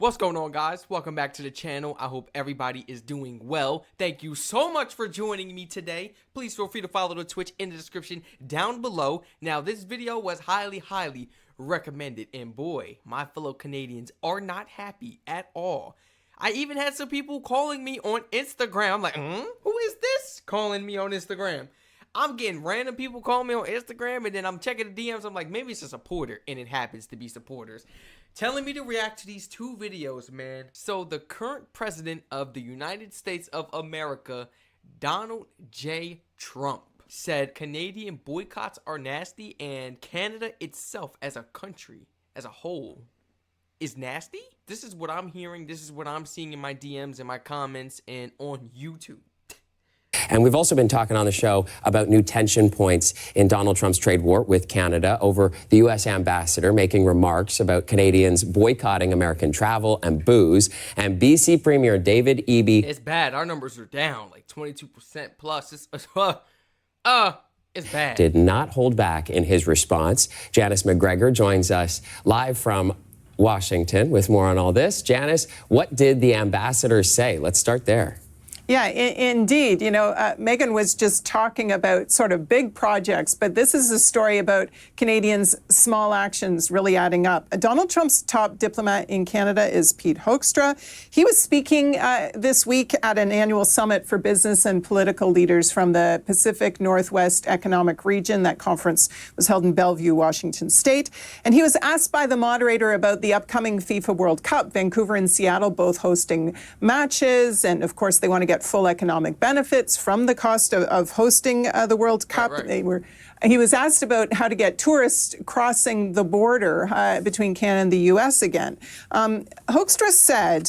What's going on, guys? Welcome back to the channel. I hope everybody is doing well. Thank you so much for joining me today. Please feel free to follow the Twitch in the description down below. Now, this video was highly recommended, and boy, my fellow Canadians are not happy at all. I even had some people calling me on Instagram. I'm like, who is this calling me on Instagram? I'm getting random people calling me on Instagram, and then I'm checking the DMs. I'm like, maybe it's a supporter, and it happens to be supporters telling me to react to these two videos, man. So the current president of the United States of America, Donald J. Trump, said Canadian boycotts are nasty, and Canada itself as a country, as a whole, is nasty? This is what I'm hearing. This is what I'm seeing in my DMs and my comments and on YouTube. And we've also been talking on the show about new tension points in Donald Trump's trade war with Canada over the U.S. ambassador making remarks about Canadians boycotting American travel and booze. And BC Premier David Eby... It's bad. Our numbers are down like 22% plus. It's bad. ...did not hold back in his response. Janice McGregor joins us live from Washington with more on all this. Janice, what did the ambassador say? Let's start there. Yeah, indeed. You know, Megan was just talking about sort of big projects, but this is a story about Canadians' small actions really adding up. Donald Trump's top diplomat in Canada is Pete Hoekstra. He was speaking this week at an annual summit for business and political leaders from the Pacific Northwest Economic Region. That conference was held in Bellevue, Washington State. And he was asked by the moderator about the upcoming FIFA World Cup. Vancouver and Seattle both hosting matches, and of course they want to get full economic benefits from the cost of hosting the World Cup. Right. He was asked about how to get tourists crossing the border between Canada and the U.S. again. Hoekstra said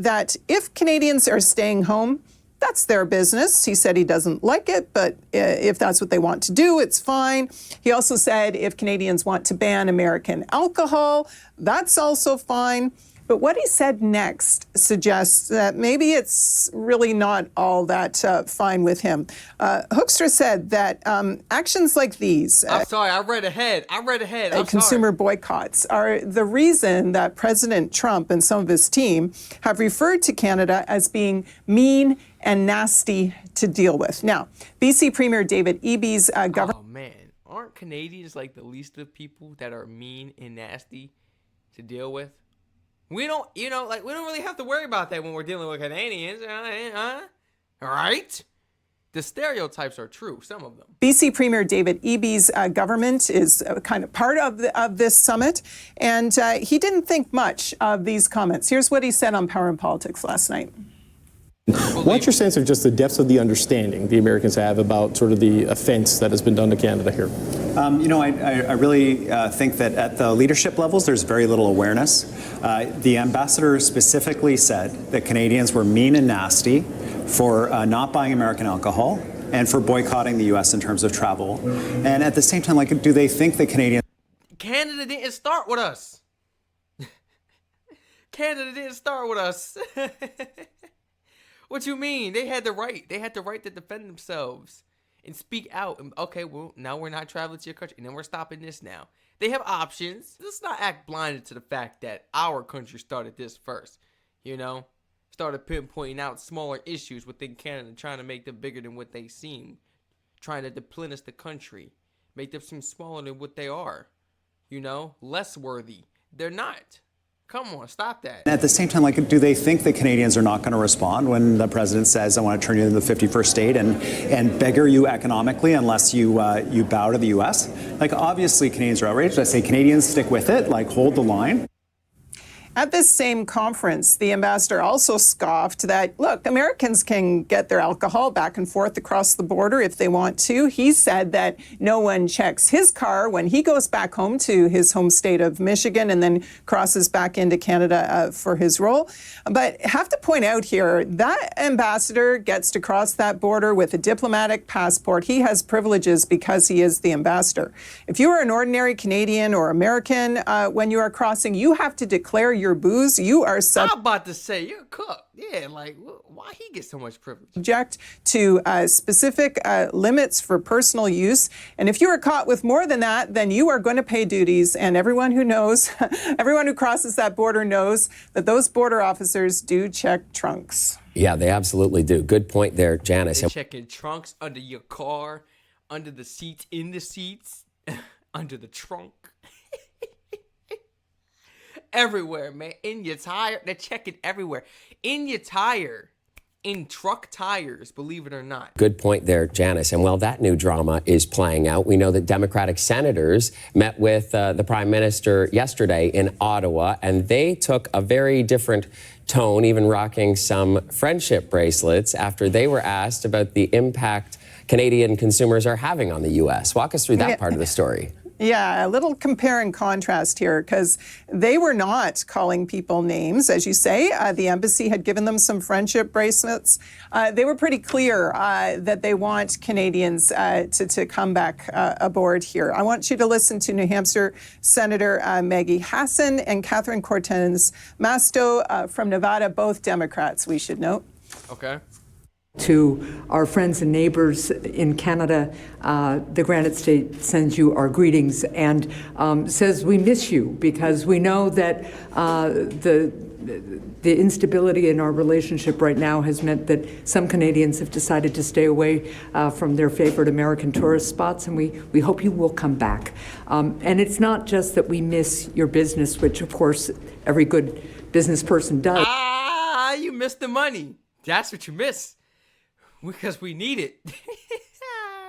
that if Canadians are staying home, that's their business. He said he doesn't like it, but if that's what they want to do, it's fine. He also said if Canadians want to ban American alcohol, that's also fine. But what he said next suggests that maybe it's really not all that fine with him. Hoekstra said that actions like these... I'm sorry, I read ahead. Consumer boycotts are the reason that President Trump and some of his team have referred to Canada as being mean and nasty to deal with. Now, BC Premier David Eby's government... Oh, man. Aren't Canadians like the least of people that are mean and nasty to deal with? We don't, we don't really have to worry about that when we're dealing with Canadians, right? The stereotypes are true, some of them. BC Premier David Eby's government is kind of part of this summit, and he didn't think much of these comments. Here's what he said on Power and Politics last night. What's your sense of just the depths of the understanding the Americans have about sort of the offense that has been done to Canada here? I really think that at the leadership levels, there's very little awareness. The ambassador specifically said that Canadians were mean and nasty for not buying American alcohol and for boycotting the U.S. in terms of travel. And at the same time, like, do they think that Canada didn't start with us. Canada didn't start with us. What you mean? They had the right. They had the right to defend themselves and speak out. And, okay, well, now we're not traveling to your country, and then we're stopping this now. They have options. Let's not act blinded to the fact that our country started this first, Started pinpointing out smaller issues within Canada, trying to make them bigger than what they seem. Trying to deplenish the country. Make them seem smaller than what they are. Less worthy. They're not. Come on, stop that. At the same time, like, do they think that Canadians are not going to respond when the president says, I want to turn you into the 51st state and beggar you economically unless you bow to the U.S.? Like, obviously, Canadians are outraged. I say Canadians stick with it, like, hold the line. At this same conference, the ambassador also scoffed that, look, Americans can get their alcohol back and forth across the border if they want to. He said that no one checks his car when he goes back home to his home state of Michigan and then crosses back into Canada for his role. But have to point out here, that ambassador gets to cross that border with a diplomatic passport. He has privileges because he is the ambassador. If you are an ordinary Canadian or American, when you are crossing, you have to declare your your booze, you are I'm about to say, you're a cook. Yeah, like, why he get so much privilege? subject to specific limits for personal use. And if you are caught with more than that, then you are going to pay duties. And everyone who knows, everyone who crosses that border knows that those border officers do check trunks. Yeah, they absolutely do. Good point there, Janice. They're checking trunks under your car, under the seats, in the seats, under the trunk. Everywhere, man. In your tire. They're checking everywhere. In your tire. In truck tires, believe it or not. Good point there, Janice. And while that new drama is playing out, we know that Democratic senators met with the Prime Minister yesterday in Ottawa, and they took a very different tone, even rocking some friendship bracelets after they were asked about the impact Canadian consumers are having on the U.S. Walk us through that part of the story. Yeah, a little compare and contrast here, because they were not calling people names, as you say. The embassy had given them some friendship bracelets. They were pretty clear that they want Canadians to come back aboard here. I want you to listen to New Hampshire Senator Maggie Hassan and Catherine Cortez Masto from Nevada, both Democrats, we should note. Okay. To our friends and neighbors in Canada, the Granite State sends you our greetings and says we miss you, because we know that the instability in our relationship right now has meant that some Canadians have decided to stay away from their favorite American tourist spots, and we hope you will come back. And it's not just that we miss your business, which of course every good business person does. Ah, you missed the money. That's what you miss. Because we need it.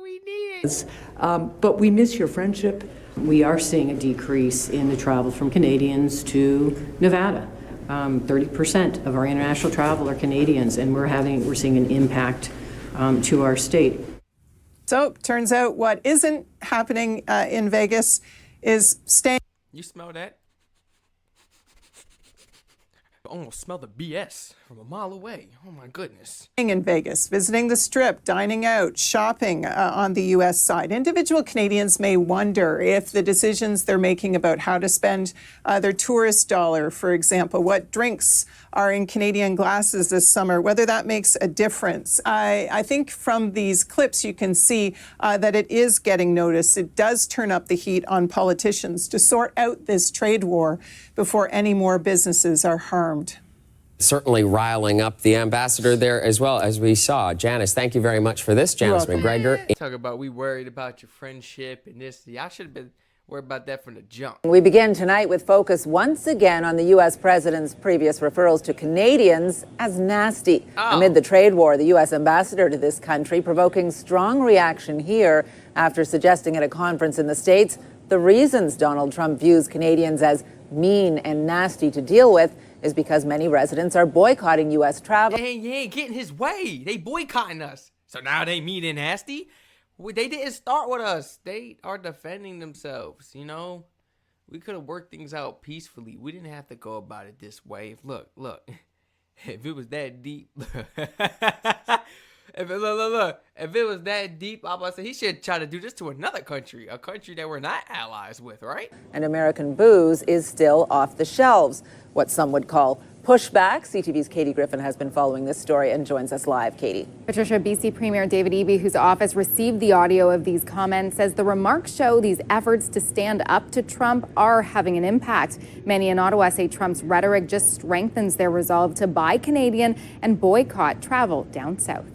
We need it. But we miss your friendship. We are seeing a decrease in the travel from Canadians to Nevada. 30% of our international travel are Canadians, and we're seeing an impact to our state. So, turns out what isn't happening in Vegas is staying. You smell that? I almost smell the BS from a mile away. Oh my goodness. In Vegas, visiting the Strip, dining out, shopping on the U.S. side. Individual Canadians may wonder if the decisions they're making about how to spend their tourist dollar, for example, what drinks are in Canadian glasses this summer, whether that makes a difference. I think from these clips you can see that it is getting noticed. It does turn up the heat on politicians to sort out this trade war before any more businesses are harmed. Certainly riling up the ambassador there as well, as we saw. Janice, thank you very much for this. Janice McGregor. Talk about we worried about your friendship and this. Y'all should have been worried about that from the jump. We begin tonight with focus once again on the U.S. president's previous referrals to Canadians as nasty. Amid the trade war, the U.S. ambassador to this country provoking strong reaction here after suggesting at a conference in the States the reasons Donald Trump views Canadians as mean and nasty to deal with is because many residents are boycotting U.S. travel. You ain't getting his way. They boycotting us. So now they mean and nasty? They didn't start with us. They are defending themselves, you know? We could have worked things out peacefully. We didn't have to go about it this way. Look. If it was that deep... If it was that deep, I'm about to say he should try to do this to another country, a country that we're not allies with, right? And American booze is still off the shelves, what some would call pushback. CTV's Katie Griffin has been following this story and joins us live. Katie. Patricia, BC Premier David Eby, whose office received the audio of these comments, says the remarks show these efforts to stand up to Trump are having an impact. Many in Ottawa say Trump's rhetoric just strengthens their resolve to buy Canadian and boycott travel down south.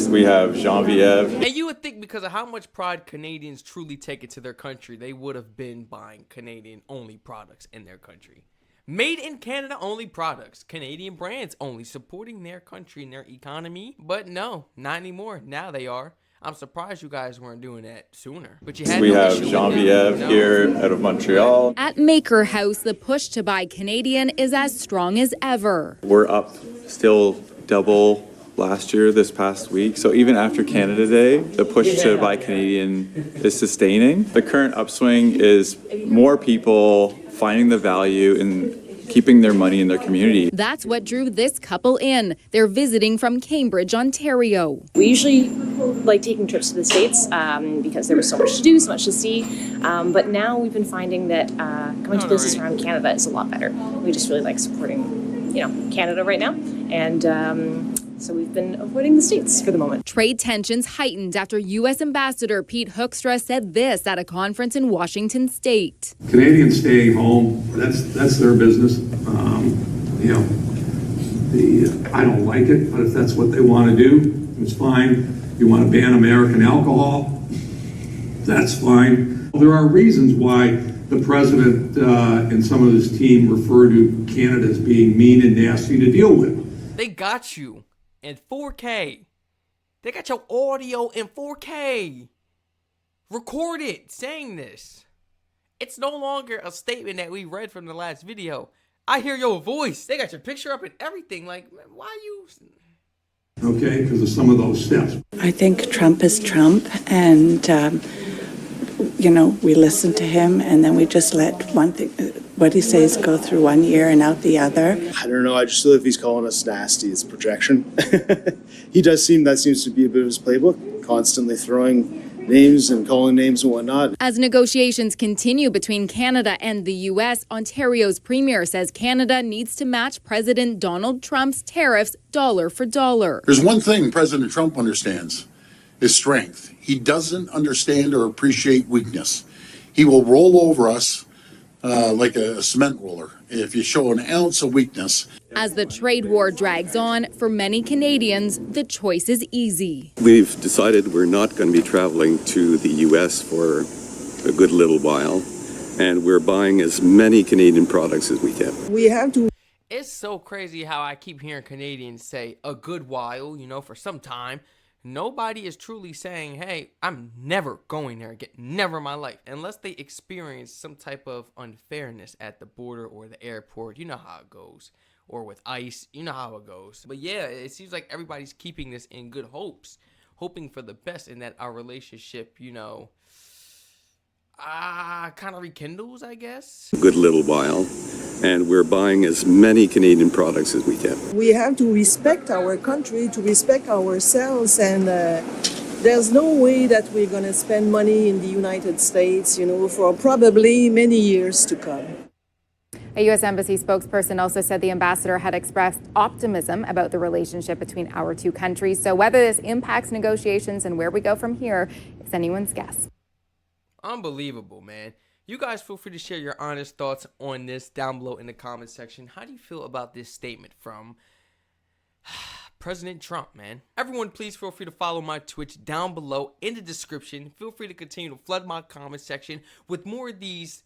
We have Genevieve. And you would think because of how much pride Canadians truly take into their country, they would have been buying Canadian-only products in their country. Made in Canada only products, Canadian brands only, supporting their country and their economy. But no, not anymore. Now they are. I'm surprised you guys weren't doing that sooner. But you had We no have issue Genevieve with that. here out of Montreal. At Maker House, the push to buy Canadian is as strong as ever. We're up still double last year this past week. So even after Canada Day, the push to buy Canadian is sustaining. The current upswing is more people finding the value in keeping their money in their community. That's what drew this couple in. They're visiting from Cambridge, Ontario. We usually like taking trips to the States because there was so much to do, so much to see. But now we've been finding that going to places around Canada is a lot better. We just really like supporting, Canada right now. And so we've been avoiding the States for the moment. Trade tensions heightened after U.S. Ambassador Pete Hoekstra said this at a conference in Washington State. Canadians staying home, that's their business. I don't like it, but if that's what they want to do, it's fine. You want to ban American alcohol, that's fine. There are reasons why the president and some of his team refer to Canada as being mean and nasty to deal with. They got you in 4K. They got your audio in 4K. Record it saying this. It's no longer a statement that we read from the last video. I hear your voice. They got your picture up and everything. Like, man, why you... Okay, because of some of those steps. I think Trump is Trump, and we listen to him, and then we just let one thing, what he says, go through one ear and out the other. I don't know. I just feel if he's calling us nasty, it's projection. That seems to be a bit of his playbook, constantly throwing names and calling names and whatnot. As negotiations continue between Canada and the U.S., Ontario's premier says Canada needs to match President Donald Trump's tariffs dollar for dollar. There's one thing President Trump understands, is strength. He doesn't understand or appreciate weakness. He will roll over us like a cement roller if you show an ounce of weakness. As the trade war drags on, for many Canadians, the choice is easy. We've decided we're not going to be traveling to the U.S. for a good little while, and we're buying as many Canadian products as we can. We have to. It's so crazy how I keep hearing Canadians say a good while, for some time. Nobody is truly saying, hey, I'm never going there again, never in my life, unless they experience some type of unfairness at the border or the airport. You know how it goes. Or with ICE, you know how it goes. But yeah, it seems like everybody's keeping this in good hopes, hoping for the best, and that our relationship, kind of rekindles, I guess. A good little while, and we're buying as many Canadian products as we can. We have to respect our country, to respect ourselves, and there's no way that we're going to spend money in the United States, for probably many years to come. A U.S. Embassy spokesperson also said the ambassador had expressed optimism about the relationship between our two countries. So whether this impacts negotiations and where we go from here is anyone's guess. Unbelievable, man. You guys feel free to share your honest thoughts on this down below in the comment section. How do you feel about this statement from President Trump, man? Everyone, please feel free to follow my Twitch down below in the description. Feel free to continue to flood my comment section with more of these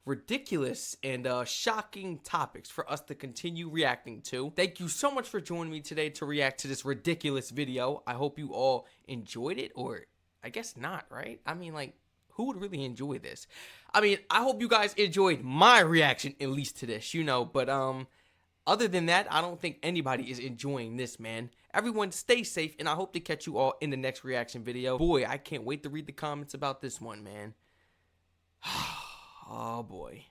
ridiculous and shocking topics for us to continue reacting to. Thank you so much for joining me today to react to this ridiculous video. I hope you all enjoyed it, or I guess not, right? I mean, like, who would really enjoy this? I mean, I hope you guys enjoyed my reaction at least to this, but other than that, I don't think anybody is enjoying this, man. Everyone stay safe, and I hope to catch you all in the next reaction video. Boy, I can't wait to read the comments about this one, man. Oh boy.